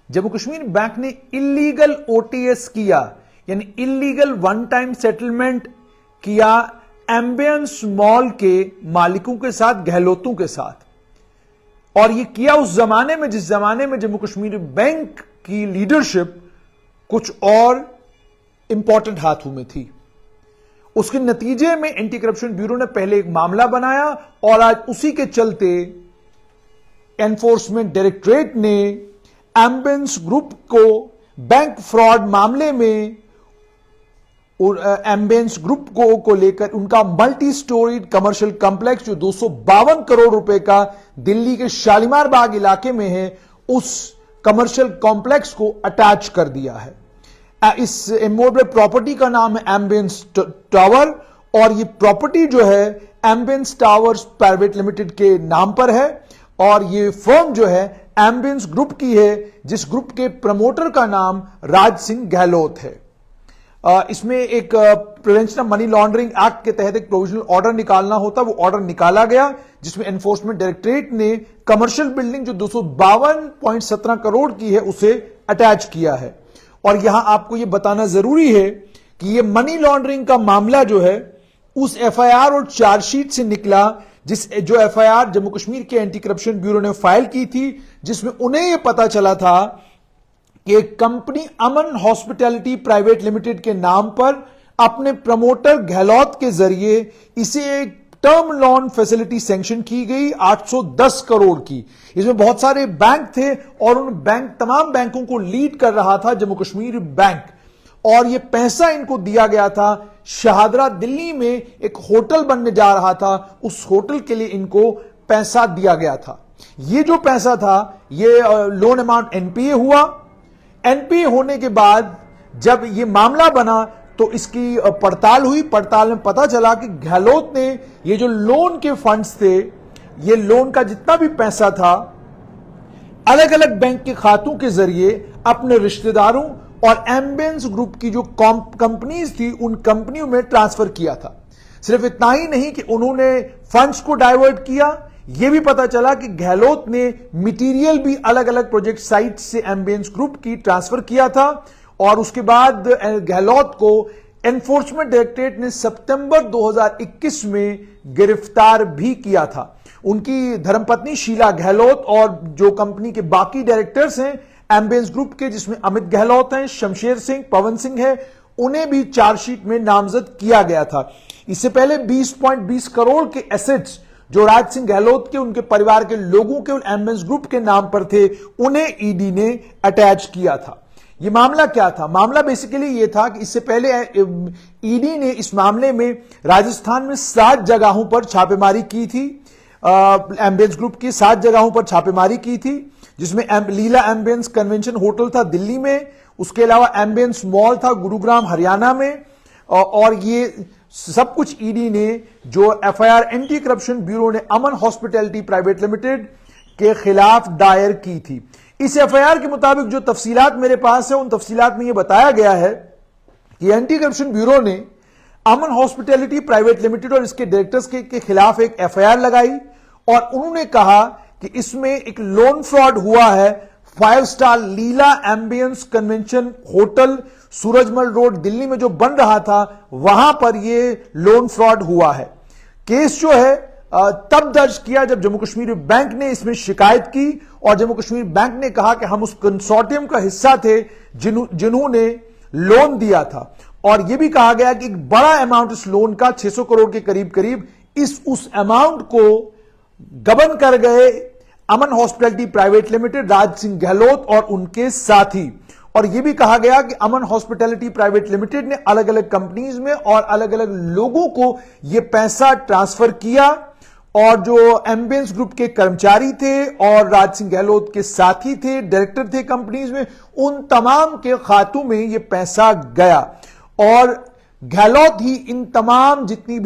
Jammu Kashmir bank ने illegal OTS किया, यानी इलीगल वन टाइम सेटलमेंट किया एम्बियंस मॉल के मालिकों के साथ, गहलोतों के साथ। और यह किया उस जमाने में जिस जमाने में जम्मू कश्मीर बैंक की लीडरशिप कुछ और इंपॉर्टेंट हाथों में थी। उसके नतीजे में एंटी करप्शन ब्यूरो ने पहले एक मामला बनाया और आज उसी के चलते एनफोर्समेंट डायरेक्टरेट ने एम्बियंस ग्रुप को बैंक फ्रॉड मामले में एम्बियंस ग्रुप को लेकर उनका मल्टी स्टोरीड कमर्शियल कॉम्प्लेक्स जो 252 करोड़ रुपए का दिल्ली के शालीमार बाग इलाके में है, उस कमर्शियल कॉम्प्लेक्स को अटैच कर दिया है। इस इमोबल प्रॉपर्टी का नाम है एम्बियंस टावर और ये प्रॉपर्टी जो है एम्बियंस टावर्स प्राइवेट लिमिटेड के नाम पर है और ये फर्म जो है एम्बियंस ग्रुप की है, जिस ग्रुप के प्रमोटर का नाम राज सिंह गहलोत है। इसमें एक prevention of money laundering act के तहत एक प्रोविजनल ऑर्डर निकालना होता, वो ऑर्डर निकाला गया जिसमें एनफोर्समेंट डायरेक्टरेट ने कमर्शियल बिल्डिंग जो 252.17 करोड़ की है उसे अटैच किया है। और यहां आपको यह बताना जरूरी है कि यह मनी लॉन्ड्रिंग का मामला जो है उस एफआईआर और चार्जशीट से निकला जो एफआईआर जम्मू कश्मीर के एंटी करप्शन ब्यूरो ने फाइल की थी, जिसमें उन्हें यह पता चला था कि एक कंपनी अमन हॉस्पिटैलिटी प्राइवेट लिमिटेड के नाम पर अपने प्रमोटर गहलोत के जरिए इसे एक टर्म लोन फैसिलिटी सैंक्शन की गई 810 करोड़ की। इसमें बहुत सारे बैंक थे और उन तमाम बैंकों को लीड कर रहा था जम्मू कश्मीर बैंक, और यह पैसा इनको दिया गया था शाहदरा दिल्ली में एक होटल बनने जा रहा था, उस होटल के लिए इनको पैसा दिया गया था। यह जो पैसा था यह लोन अमाउंट एनपीए हुआ। एनपीए होने के बाद जब यह मामला बना तो इसकी पड़ताल हुई। पड़ताल में पता चला कि गहलोत ने ये जो लोन के फंड्स थे, ये लोन का जितना भी पैसा था अलग अलग बैंक के खातों के जरिए अपने रिश्तेदारों और एम्बियंस ग्रुप की जो कंपनीज थी उन कंपनियों में ट्रांसफर किया था। सिर्फ इतना ही नहीं कि उन्होंने फंड्स को डाइवर्ट किया, यह भी पता चला कि गहलोत ने मटेरियल भी अलग अलग प्रोजेक्ट साइट से एम्बियंस ग्रुप की ट्रांसफर किया था। और उसके बाद गहलोत को एनफोर्समेंट डायरेक्टरेट ने सितंबर 2021 में गिरफ्तार भी किया था। उनकी धर्मपत्नी शीला गहलोत और जो कंपनी के बाकी डायरेक्टर्स हैं एम्बियंस ग्रुप के, जिसमें अमित गहलोत हैं, शमशेर सिंह, पवन सिंह है, उन्हें भी चार्जशीट में नामजद किया गया था। इससे पहले 20.20 करोड़ के एसेट्स जो राज सिंह गहलोत के, उनके परिवार के लोगों के और एम्बियंस ग्रुप के नाम पर थे, उन्हें ईडी ने अटैच किया था। यह मामला क्या था? मामला बेसिकली यह था कि इससे पहले ईडी ने इस मामले में राजस्थान में 7 जगहों पर छापेमारी की थी। एम्बियंस ग्रुप की 7 जगहों पर छापेमारी की थी, जिसमें लीला एम्बियंस कन्वेंशन होटल था दिल्ली में, उसके अलावा एम्बियंस मॉल था गुरुग्राम हरियाणा में, और ये सब कुछ ईडी ने जो एफआईआर एंटी करप्शन ब्यूरो ने अमन हॉस्पिटैलिटी प्राइवेट लिमिटेड के खिलाफ दायर की थी। इस एफआईआर के मुताबिक जो तफसीलात मेरे पास है, उन तफसीलात में यह बताया गया है कि एंटी करप्शन ब्यूरो ने अमन हॉस्पिटैलिटी प्राइवेट लिमिटेड और इसके डायरेक्टर्स के खिलाफ एक एफआईआर लगाई और उन्होंने कहा कि इसमें एक लोन फ्रॉड हुआ है। 5 star Leela Ambience convention hotel Surajmal road Delhi में जो बन रहा था, वहां पर यह लोन फ्रॉड हुआ है। केस जो है तब दर्ज किया जब जम्मू कश्मीर बैंक ने इसमें शिकायत की और जम्मू कश्मीर बैंक ने कहा कि हम उस कंसोर्टियम का हिस्सा थे जिन्होंने लोन दिया था, और यह भी कहा गया कि एक बड़ा अमाउंट इस लोन का 600 करोड़ के करीब उस अमाउंट को गबन कर गए अमन hospitality private limited, Raj Singh Gehlot और उनके साथी। और यह भी कहा गया कि अमन हॉस्पिटैलिटी प्राइवेट लिमिटेड ने अलग अलग कंपनीज में और अलग अलग लोगों को यह पैसा ट्रांसफर किया, और जो एम्बियंस ग्रुप के कर्मचारी थे और राज सिंह गहलोत के साथी थे, डायरेक्टर थे कंपनीज में, उन तमाम के खातों में यह पैसा गया। और गहलोत ही इन तमाम जितनी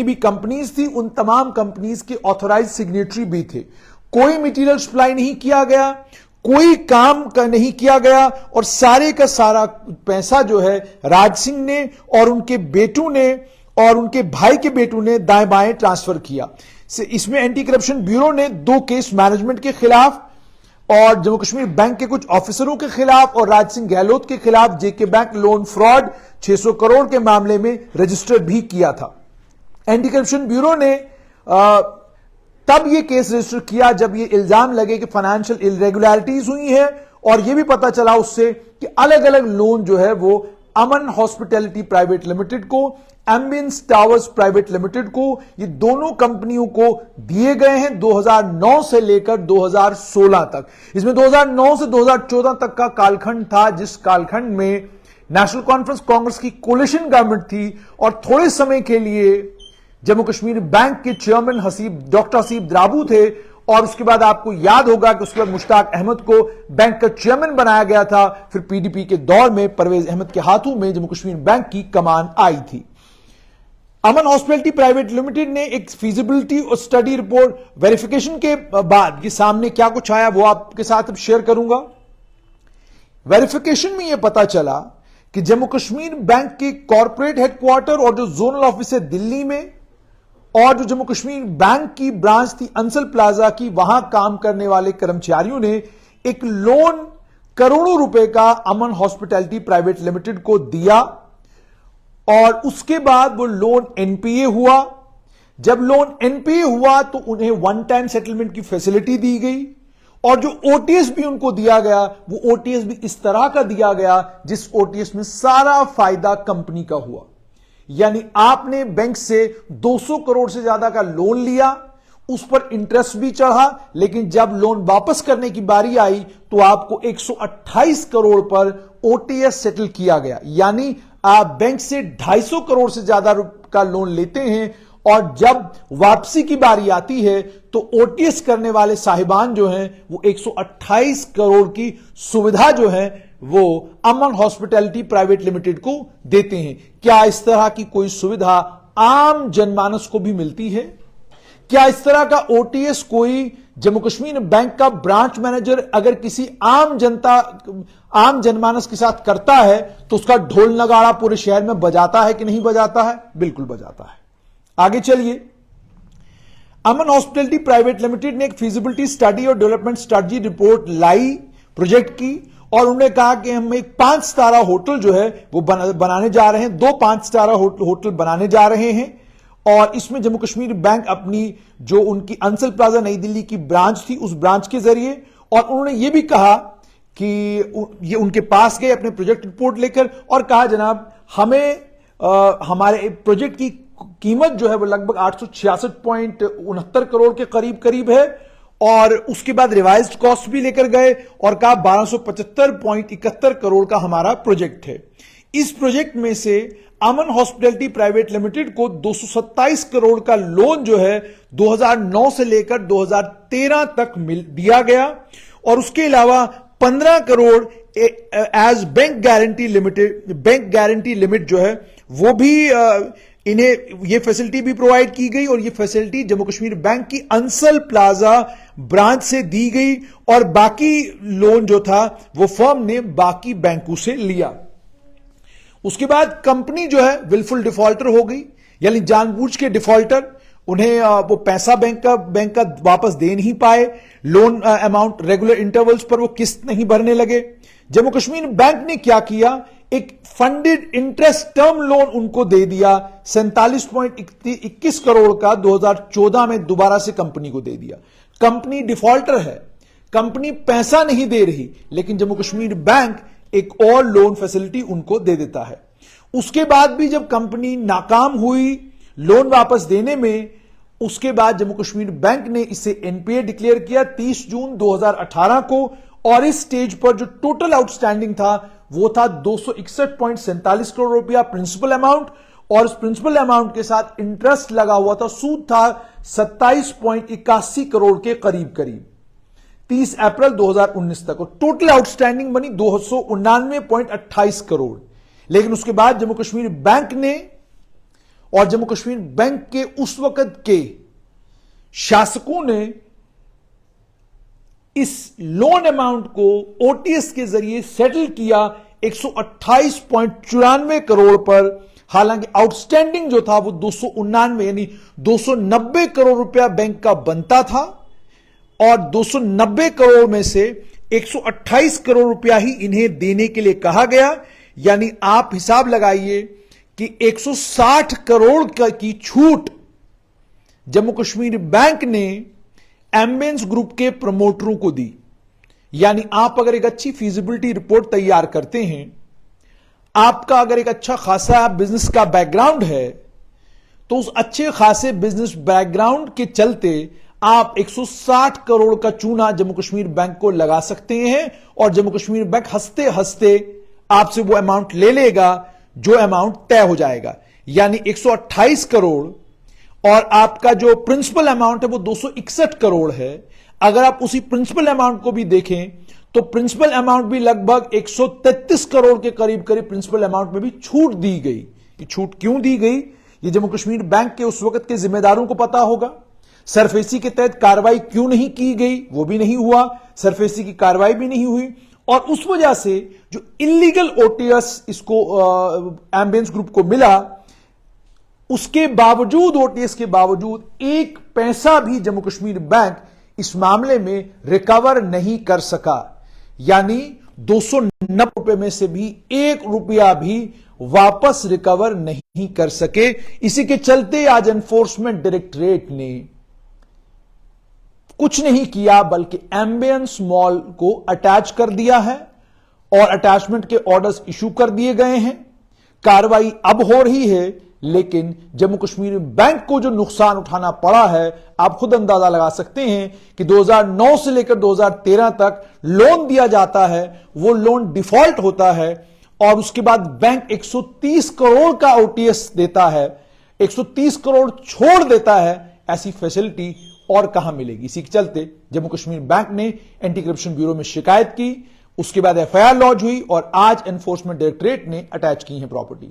भी कंपनीज थी, उन तमाम कंपनीज के ऑथराइज्ड सिग्नेटरी भी थे। कोई मटेरियल सप्लाई नहीं किया गया, कोई काम नहीं किया गया, और सारे का सारा पैसा जो है राज सिंह ने और उनके बेटों ने और उनके भाई के बेटों ने दाएं बाएं ट्रांसफर किया। इसमें एंटी करप्शन ब्यूरो ने 2 केस मैनेजमेंट के खिलाफ और जम्मू कश्मीर बैंक के कुछ ऑफिसरों के खिलाफ और राज सिंह गहलोत के खिलाफ जेके बैंक लोन फ्रॉड 600 करोड़ के मामले में रजिस्टर भी किया था। एंटी करप्शन ब्यूरो ने तब यह केस रजिस्टर किया जब यह इल्जाम लगे कि फाइनेंशियल इरेगुलरिटीज हुई है और यह भी पता चला उससे कि अलग अलग लोन जो है वो अमन हॉस्पिटैलिटी प्राइवेट लिमिटेड को, एम्बियंस टावर्स प्राइवेट लिमिटेड को, ये दोनों कंपनियों को दिए गए हैं 2009 से लेकर 2016 तक। इसमें 2009 से 2014 तक का कालखंड था, जिस कालखंड में नेशनल कॉन्फ्रेंस कांग्रेस की कोलिशन गवर्नमेंट थी और थोड़े समय के लिए जम्मू कश्मीर बैंक के चेयरमैन डॉक्टर हसीब द्राबू थे और उसके बाद आपको याद होगा कि उसके बाद मुश्ताक अहमद को बैंक का चेयरमैन बनाया गया था। फिर पीडीपी के दौर में परवेज अहमद के हाथों में जम्मू कश्मीर बैंक की कमान आई थी। अमन हॉस्पिटैलिटी प्राइवेट लिमिटेड ने एक फीजिबिलिटी और स्टडी रिपोर्ट वेरिफिकेशन के बाद ये सामने क्या कुछ आया वो आपके साथ अब शेयर करूंगा। वेरिफिकेशन में यह पता चला कि जम्मू कश्मीर बैंक के कॉर्पोरेट हेडक्वार्टर और जो जोनल ऑफिस है दिल्ली में और जो जम्मू कश्मीर बैंक की ब्रांच थी अंसल प्लाजा की, वहां काम करने वाले कर्मचारियों ने एक लोन करोड़ों रुपए का अमन हॉस्पिटैलिटी प्राइवेट लिमिटेड को दिया और उसके बाद वो लोन एनपीए हुआ। जब लोन एनपीए हुआ तो उन्हें वन टाइम सेटलमेंट की फैसिलिटी दी गई और जो ओटीएस भी उनको दिया गया वो ओटीएस भी इस तरह का दिया गया जिस ओटीएस में सारा फायदा कंपनी का हुआ। यानी आपने बैंक से 200 करोड़ से ज्यादा का लोन लिया, उस पर इंटरेस्ट भी चढ़ा, लेकिन जब लोन वापस करने की बारी आई तो आपको 128 करोड़ पर ओटीएस सेटल किया गया। यानी आप बैंक से 250 करोड़ से ज्यादा का लोन लेते हैं और जब वापसी की बारी आती है तो ओटीएस करने वाले साहिबान जो हैं वो 128 करोड़ की सुविधा जो है वो अमन हॉस्पिटैलिटी प्राइवेट लिमिटेड को देते हैं। क्या इस तरह की कोई सुविधा आम जनमानस को भी मिलती है? क्या इस तरह का ओटीएस कोई जम्मू कश्मीर बैंक का ब्रांच मैनेजर अगर किसी आम जनमानस के साथ करता है तो उसका ढोल नगाड़ा पूरे शहर में बजाता है कि नहीं बजाता है? बिल्कुल बजाता है। आगे चलिए। अमन हॉस्पिटैलिटी प्राइवेट लिमिटेड ने एक फीजिबिलिटी स्टडी और डेवलपमेंट स्ट्रेटजी रिपोर्ट लाई प्रोजेक्ट की और उन्होंने कहा कि हम एक 5 सितारा होटल जो है वो बनाने जा रहे हैं, 2 5 सितारा होटल बनाने जा रहे हैं और इसमें जम्मू कश्मीर बैंक अपनी जो उनकी अंसल प्लाजा नई दिल्ली की ब्रांच थी उस ब्रांच के जरिए, और उन्होंने ये भी कहा कि ये उनके पास गए अपने प्रोजेक्ट रिपोर्ट लेकर और कहा जनाब हमें हमारे प्रोजेक्ट की कीमत जो है वो लगभग 866.69 करोड़ के करीब है और उसके बाद रिवाइज्ड कॉस्ट भी लेकर गए और कहा 1275.71 करोड़ का हमारा प्रोजेक्ट है। इस प्रोजेक्ट में से अमन हॉस्पिटैलिटी प्राइवेट लिमिटेड को 227 करोड़ का लोन जो है 2009 से लेकर 2013 तक दिया गया और उसके अलावा 15 crore as bank guarantee limit जो है वो भी इन्हें ये फैसिलिटी भी प्रोवाइड की गई और ये फैसिलिटी जम्मू कश्मीर बैंक की अंसल प्लाजा ब्रांच से दी गई और बाकी लोन जो था वो फर्म ने बाकी बैंकों से लिया। उसके बाद कंपनी जो है विलफुल डिफॉल्टर हो गई, यानी जानबूझ के डिफॉल्टर, उन्हें वो पैसा बैंक का वापस दे नहीं पाए, लोन अमाउंट रेगुलर इंटरवल्स पर वो किस्त नहीं भरने लगे। जम्मू कश्मीर बैंक ने क्या किया, एक फंडेड इंटरेस्ट टर्म लोन उनको दे दिया 47.21 करोड़ का 2014 में दोबारा से कंपनी को दे दिया। कंपनी डिफॉल्टर है, कंपनी पैसा नहीं दे रही, लेकिन जम्मू कश्मीर बैंक एक और लोन फैसिलिटी उनको दे देता है। उसके बाद भी जब कंपनी नाकाम हुई लोन वापस देने में, उसके बाद जम्मू कश्मीर बैंक ने इसे एनपीए डिक्लेयर किया 30 जून 2018 को और इस स्टेज पर जो टोटल आउटस्टैंडिंग था वो था 261.47 करोड़ रुपया प्रिंसिपल अमाउंट और इस प्रिंसिपल अमाउंट के साथ इंटरेस्ट लगा हुआ था, सूद था 27.81 करोड़ के करीब 30 अप्रैल 2019 तक और टोटल आउटस्टैंडिंग बनी 299.28 करोड़। लेकिन उसके बाद जम्मू कश्मीर बैंक ने और जम्मू कश्मीर बैंक के उस वक्त के शासकों ने इस लोन अमाउंट को ओटीएस के जरिए सेटल किया 128.94 करोड़ पर। हालांकि आउटस्टैंडिंग जो था वो 299 यानी 290 करोड़ रुपया बैंक का बनता था और 290 करोड़ में से 128 करोड़ रुपया ही इन्हें देने के लिए कहा गया। यानी आप हिसाब लगाइए कि 160 करोड़ की छूट जम्मू कश्मीर बैंक ने एम्बियंस ग्रुप के प्रमोटरों को दी। यानी आप अगर एक अच्छी फीजिबिलिटी रिपोर्ट तैयार करते हैं, आपका अगर एक अच्छा खासा बिजनेस का बैकग्राउंड है, तो उस अच्छे खासे बिजनेस बैकग्राउंड के चलते आप 160 करोड़ का चूना जम्मू कश्मीर बैंक को लगा सकते हैं और जम्मू कश्मीर बैंक हंसते हंसते आपसे वो अमाउंट ले लेगा जो अमाउंट तय हो जाएगा। यानी 128 करोड़ और आपका जो प्रिंसिपल अमाउंट है वो 261 करोड़ है। अगर आप उसी प्रिंसिपल अमाउंट को भी देखें तो प्रिंसिपल अमाउंट भी लगभग 133 करोड़ के करीब करीब प्रिंसिपल अमाउंट में भी छूट दी गई। ये छूट क्यों दी गई, ये जम्मू कश्मीर बैंक के उस वक्त के जिम्मेदारों को पता होगा। सरफेसी के तहत कार्रवाई क्यों नहीं की गई, वो भी नहीं हुआ। सरफेसी की कार्रवाई भी नहीं हुई और उस वजह से जो इलीगल ओटीएस इसको एम्बियंस ग्रुप को मिला, उसके बावजूद ओटीएस के बावजूद एक पैसा भी जम्मू कश्मीर बैंक इस मामले में रिकवर नहीं कर सका। यानी 290 रुपए में से भी 1 रुपया भी वापस रिकवर नहीं कर सके। इसी के चलते आज एनफोर्समेंट डायरेक्टरेट ने कुछ नहीं किया बल्कि एम्बियंस मॉल को अटैच कर दिया है और अटैचमेंट के ऑर्डर्स इशू कर दिए गए हैं। कार्रवाई अब हो रही है, लेकिन जम्मू कश्मीर बैंक को जो नुकसान उठाना पड़ा है, आप खुद अंदाजा लगा सकते हैं कि 2009 से लेकर 2013 तक लोन दिया जाता है, वो लोन डिफॉल्ट होता है और उसके बाद बैंक 130 करोड़ का ओटीएस देता है, 130 करोड़ छोड़ देता है। ऐसी फैसिलिटी और कहां मिलेगी। इसी के चलते जम्मू कश्मीर बैंक ने एंटी करप्शन ब्यूरो में शिकायत की, उसके बाद एफआईआर लॉन्च हुई और आज एनफोर्समेंट डायरेक्टरेट ने अटैच की है प्रॉपर्टीज।